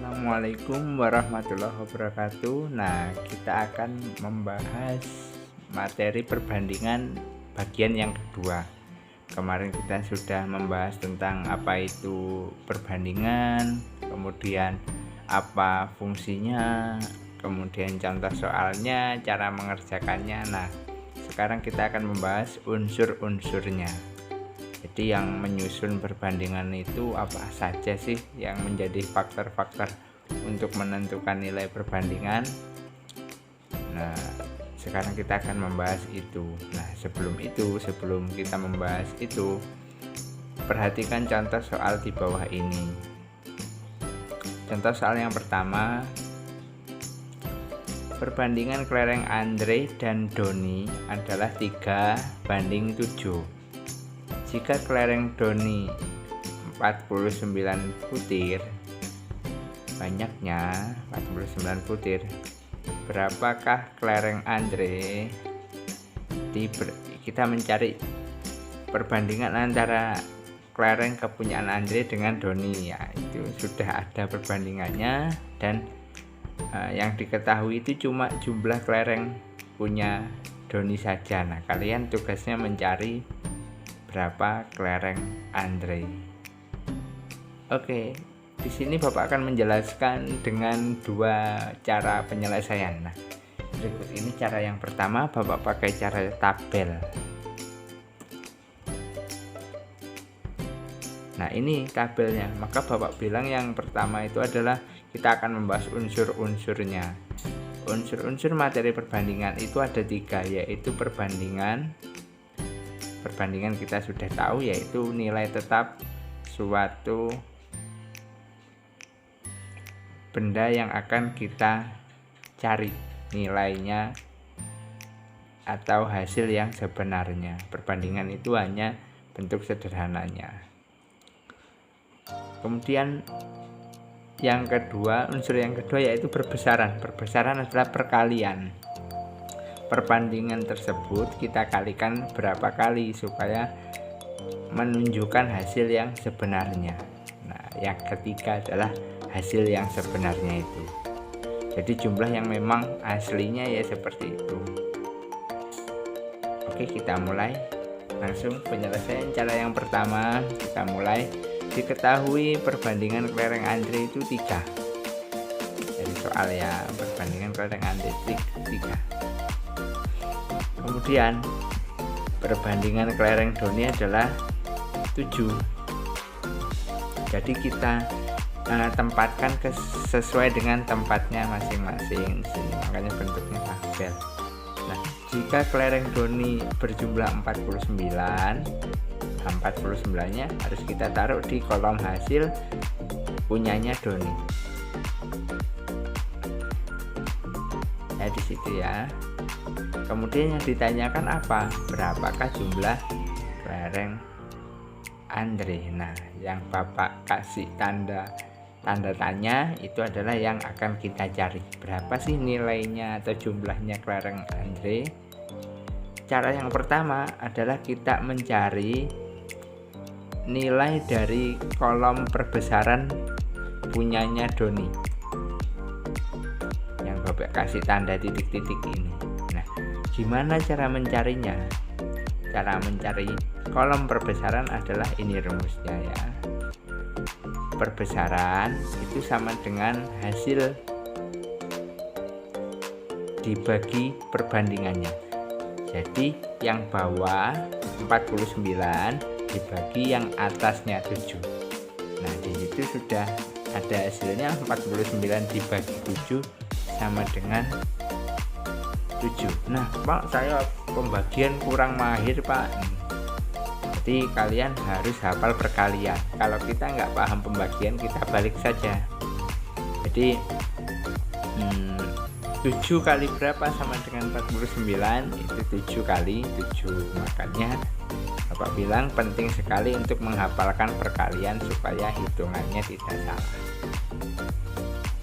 Assalamualaikum warahmatullahi wabarakatuh. Nah, kita akan membahas materi perbandingan bagian yang kedua. Kemarin kita sudah membahas tentang apa itu perbandingan, kemudian apa fungsinya, kemudian contoh soalnya, cara mengerjakannya. Nah, sekarang kita akan membahas unsur-unsurnya. Jadi yang menyusun perbandingan itu apa saja sih yang menjadi faktor-faktor untuk menentukan nilai perbandingan. Nah, sekarang kita akan membahas itu. Nah, sebelum kita membahas itu, perhatikan contoh soal di bawah ini. Contoh soal yang pertama, perbandingan kelereng Andre dan Doni adalah 3:7. Jika kelereng Doni 49 butir, banyaknya 49 butir, berapakah kelereng Andre? Kita mencari perbandingan antara kelereng kepunyaan Andre dengan Doni, ya itu sudah ada perbandingannya, dan yang diketahui itu cuma jumlah kelereng punya Doni saja. Nah, kalian tugasnya mencari berapa kelereng Andre. Oke, di sini Bapak akan menjelaskan dengan dua cara penyelesaian. Nah, berikut ini cara yang pertama, Bapak pakai cara tabel. Nah, ini tabelnya. Maka Bapak bilang yang pertama itu adalah kita akan membahas unsur-unsurnya. Unsur-unsur materi perbandingan itu ada 3, yaitu perbandingan kita sudah tahu, yaitu nilai tetap suatu benda yang akan kita cari nilainya atau hasil yang sebenarnya. Perbandingan itu hanya bentuk sederhananya. Kemudian yang kedua, unsur yang kedua yaitu perbesaran. Perbesaran adalah perkalian. Perbandingan tersebut kita kalikan berapa kali supaya menunjukkan hasil yang sebenarnya. Nah, yang ketiga adalah hasil yang sebenarnya itu. Jadi jumlah yang memang aslinya ya seperti itu. Oke, kita mulai langsung penyelesaian cara yang pertama. Kita mulai. Diketahui perbandingan kelereng Andre itu 3. Jadi soal ya, perbandingan kelereng Andre 3. Kemudian perbandingan kelereng Doni adalah 7. Jadi kita tempatkan sesuai dengan tempatnya masing-masing. Makanya bentuknya tabel. Nah, jika kelereng Doni berjumlah 49-nya harus kita taruh di kolom hasil punyanya Doni. Ya, di situ ya. Kemudian yang ditanyakan apa? Berapakah jumlah kelereng Andre? Nah, yang Bapak kasih tanda tanya itu adalah yang akan kita cari. Berapa sih nilainya atau jumlahnya kelereng Andre? Cara yang pertama adalah kita mencari nilai dari kolom perbesaran punyanya Doni. Yang Bapak kasih tanda titik-titik ini. Nah, gimana cara mencarinya? Cara mencari kolom perbesaran adalah ini rumusnya ya. Perbesaran itu sama dengan hasil dibagi perbandingannya. Jadi yang bawah 49 dibagi yang atasnya 7. Nah, di situ sudah ada hasilnya. 49 dibagi 7 sama dengan 7. Nah, Pak, saya pembagian kurang mahir, Pak. Jadi kalian harus hafal perkalian. Kalau kita nggak paham pembagian, kita balik saja. Jadi 7 kali berapa sama dengan 49? Itu 7 kali 7. Makanya Bapak bilang penting sekali untuk menghafalkan perkalian supaya hitungannya tidak salah.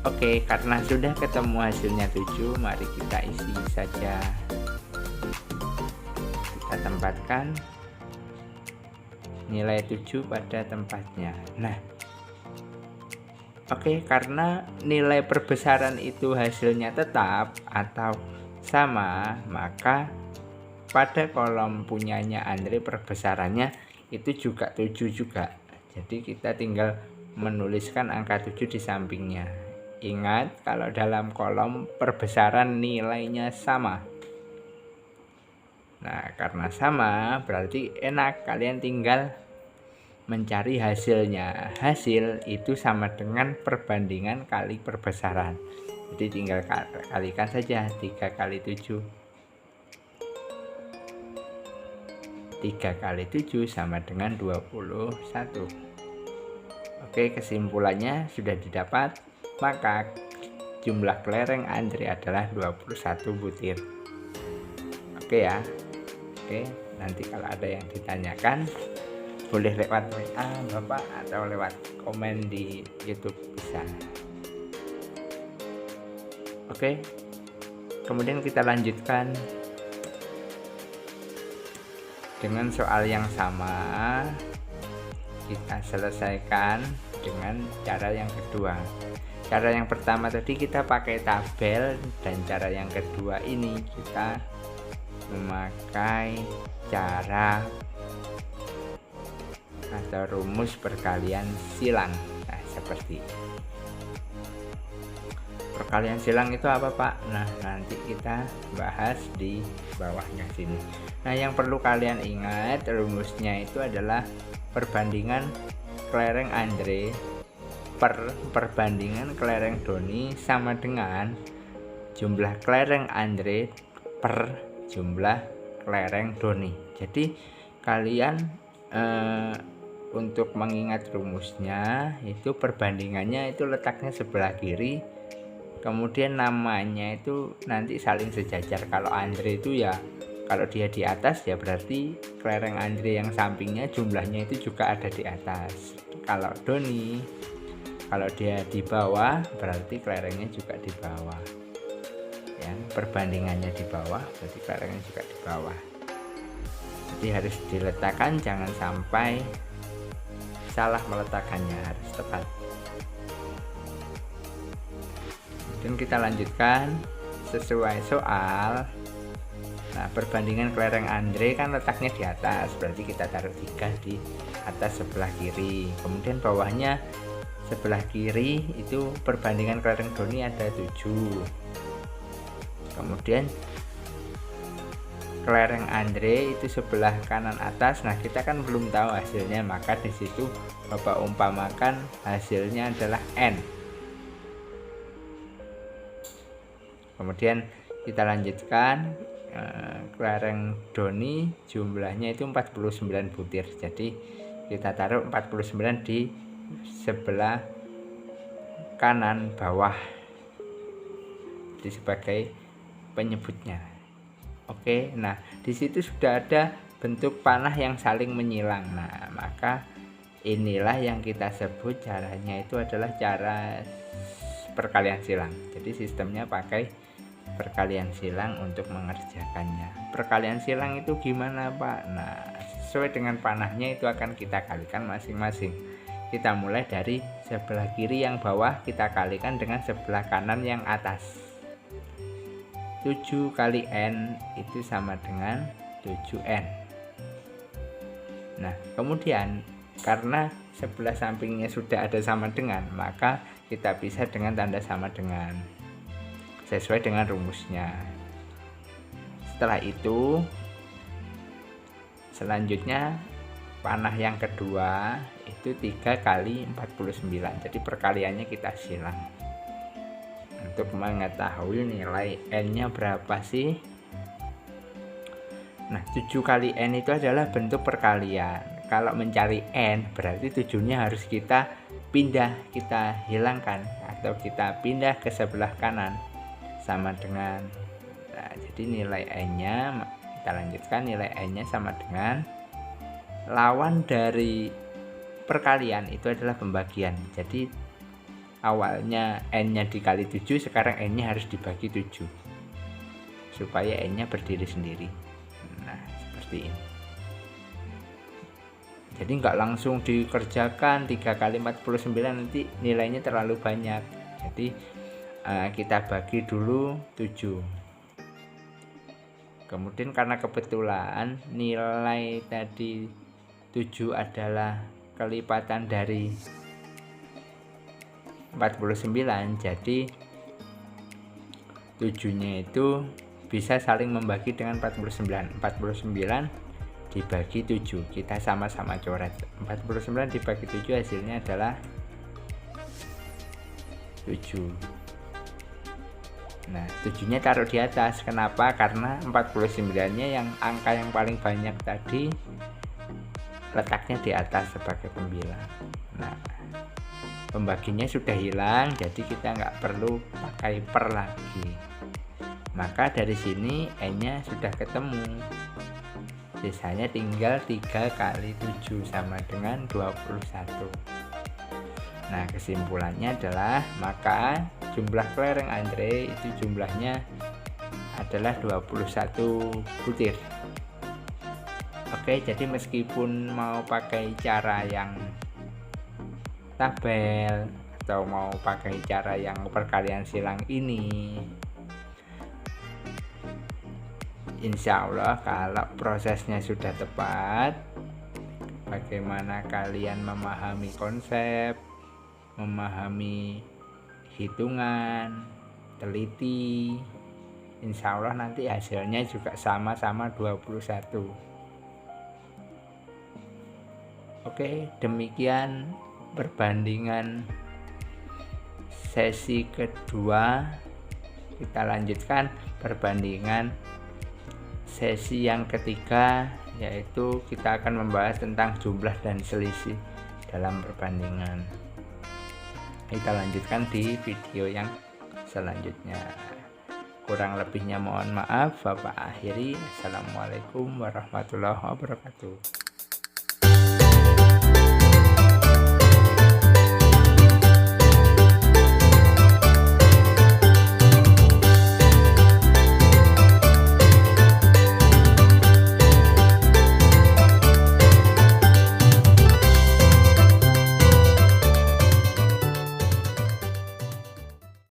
Oke, karena sudah ketemu hasilnya 7, mari kita isi saja. Kita tempatkan nilai 7 pada tempatnya. Nah, Oke, karena nilai perbesaran itu hasilnya tetap atau sama, maka pada kolom punyanya Andre perbesarannya itu juga 7 juga. Jadi kita tinggal menuliskan angka 7 di sampingnya. Ingat, kalau dalam kolom perbesaran nilainya sama. Nah, karena sama berarti enak, kalian tinggal mencari hasilnya. Hasil itu sama dengan perbandingan kali perbesaran. Jadi tinggal kalikan saja 3 kali 7. 3 kali 7 sama dengan 21. Oke, kesimpulannya sudah didapat. Maka jumlah kelereng Andre adalah 21 butir. Oke ya. Oke, nanti kalau ada yang ditanyakan boleh lewat WA Bapak atau lewat komen di YouTube bisa. Oke, kemudian kita lanjutkan dengan soal yang sama. Kita selesaikan dengan cara yang kedua. Cara yang pertama tadi kita pakai tabel, dan cara yang kedua ini kita memakai cara atau rumus perkalian silang. Nah, seperti perkalian silang itu apa, Pak? Nah, nanti kita bahas di bawahnya sini. Nah, yang perlu kalian ingat rumusnya itu adalah perbandingan kelereng Andre per perbandingan kelereng Doni sama dengan jumlah kelereng Andre per jumlah kelereng Doni. Jadi kalian untuk mengingat rumusnya itu perbandingannya itu letaknya sebelah kiri, kemudian namanya itu nanti saling sejajar. Kalau Andre itu ya, kalau dia di atas ya berarti kelereng Andre yang sampingnya jumlahnya itu juga ada di atas. Kalau Doni, kalau dia di bawah berarti kelerengnya juga di bawah ya, perbandingannya di bawah berarti kelerengnya juga di bawah. Jadi harus diletakkan, jangan sampai salah meletakkannya, harus tepat. Dan kita lanjutkan sesuai soal. Nah, perbandingan kelereng Andre kan letaknya di atas, berarti kita taruh 3 di atas sebelah kiri. Kemudian bawahnya sebelah kiri itu perbandingan kelereng Doni ada 7. Kemudian kelereng Andre itu sebelah kanan atas. Nah, kita kan belum tahu hasilnya, maka di situ Bapak umpamakan hasilnya adalah N. Kemudian kita lanjutkan, kelereng Doni jumlahnya itu 49 butir. Jadi kita taruh 49 di sebelah kanan bawah, jadi sebagai penyebutnya. Oke, nah di situ sudah ada bentuk panah yang saling menyilang. Nah, maka inilah yang kita sebut caranya itu adalah cara perkalian silang. Jadi sistemnya pakai perkalian silang untuk mengerjakannya. Perkalian silang itu gimana, Pak? Nah, sesuai dengan panahnya itu akan kita kalikan masing-masing. Kita mulai dari sebelah kiri yang bawah, kita kalikan dengan sebelah kanan yang atas. 7 kali N itu sama dengan 7N. Nah, kemudian karena sebelah sampingnya sudah ada sama dengan, maka kita pisah dengan tanda sama dengan sesuai dengan rumusnya. Setelah itu selanjutnya panah yang kedua itu 3 kali 49. Jadi perkaliannya kita silang untuk mengetahui nilai N-nya berapa sih. Nah, 7 kali N itu adalah bentuk perkalian. Kalau mencari N berarti 7-nya harus kita pindah, kita hilangkan atau kita pindah ke sebelah kanan sama dengan. Nah, jadi nilai N-nya kita lanjutkan, nilai N-nya sama dengan lawan dari perkalian itu adalah pembagian. Jadi awalnya N-nya dikali 7, sekarang N-nya harus dibagi 7 supaya N-nya berdiri sendiri. Nah, seperti ini. Jadi nggak langsung dikerjakan 3 kali 49, nanti nilainya terlalu banyak. Jadi kita bagi dulu 7. Kemudian karena kebetulan nilai tadi 7 adalah kelipatan dari 49, jadi 7-nya itu bisa saling membagi dengan 49. 49 dibagi 7, kita sama-sama coret. 49 dibagi 7 hasilnya adalah 7. Nah, 7-nya taruh di atas. Kenapa? Karena 49-nya yang angka yang paling banyak tadi letaknya di atas sebagai pembilang. Nah, pembaginya sudah hilang, jadi kita nggak perlu pakai per lagi. Maka dari sini N-nya sudah ketemu. Sisanya tinggal 3 kali 7 sama dengan 21. Nah, kesimpulannya adalah maka jumlah kelereng Andre itu jumlahnya adalah 21 butir. Oke, jadi meskipun mau pakai cara yang tabel atau mau pakai cara yang perkalian silang ini, insya Allah kalau prosesnya sudah tepat, bagaimana kalian memahami konsep, memahami hitungan, teliti, insya Allah nanti hasilnya juga sama-sama 21. Oke, demikian perbandingan sesi kedua. Kita lanjutkan perbandingan sesi yang ketiga, yaitu kita akan membahas tentang jumlah dan selisih dalam perbandingan. Kita lanjutkan di video yang selanjutnya. Kurang lebihnya mohon maaf. Bapak akhiri. Assalamualaikum warahmatullahi wabarakatuh.